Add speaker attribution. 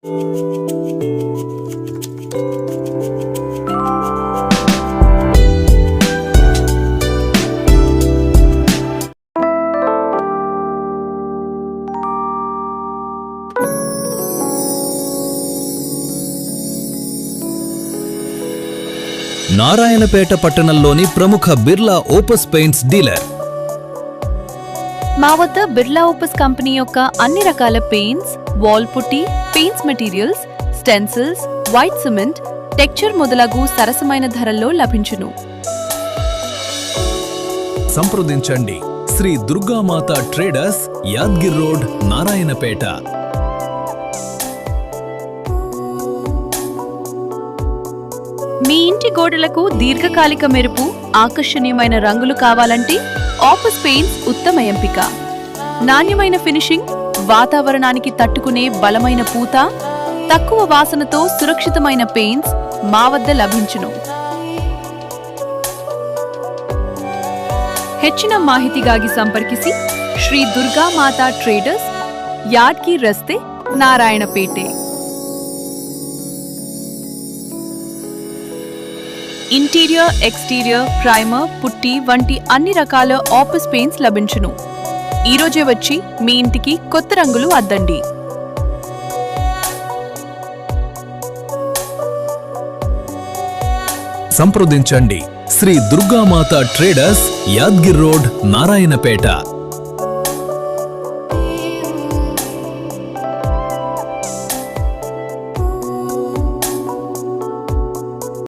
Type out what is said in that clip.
Speaker 1: నారాయణపేట పట్టణంలోని ప్రముఖ Birla opus paints dealer.
Speaker 2: మా వద్ద బిర్లా ఓపస్ కంపెనీ యొక్క అన్ని రకాల పెయింట్స్, వాల్ పుట్టి, paints materials, stencils, white cement, texture మొదలగు సరసమైన ధరల్లో లభించును.
Speaker 1: సంప్రదించండి శ్రీ దుర్గామాత ట్రేడర్స్, యాద్గిర్ రోడ్, నారాయణపేట.
Speaker 2: మీ ఇంటి గోడలకు దీర్ఘకాలిక మెరుపు, ఆకర్షణీయమైన రంగులు కావాలంటే ఆపస్ పెయింట్స్ ఉత్తమ ఎంపిక. నాణ్యమైన ఫినిషింగ్, వాతావరణానికి తట్టుకునే బలమైన పూత, తక్కువ వాసనతో సురక్షితమైన పెయింట్స్ మా వద్ద లభించును. ಹೆಚ್ಚಿನ ಮಾಹಿತಿಗಾಗಿ ಸಂಪರ್ಕಿಸಿ ಶ್ರೀ ದುರ್ಗಾ ಮಾತಾ ಟ್ರೇಡರ್ಸ್, ಯಾದ್ಗೀರ್ ರಸ್ತೆ, ನಾರಾಯಣಪೇಟೆ. ఇంటీరియర్, ఎక్స్టీరియర్, ప్రైమర్, పుట్టి వంటి అన్ని రకాల ఆఫీస్ పెయింట్స్ లభించును. ఈరోజే వచ్చి మీ ఇంటికి కొత్త రంగులు అద్దండి.
Speaker 1: సంప్రదించండి శ్రీ దుర్గామాత ట్రేడర్స్, యాద్గిర్ రోడ్, నారాయణపేట.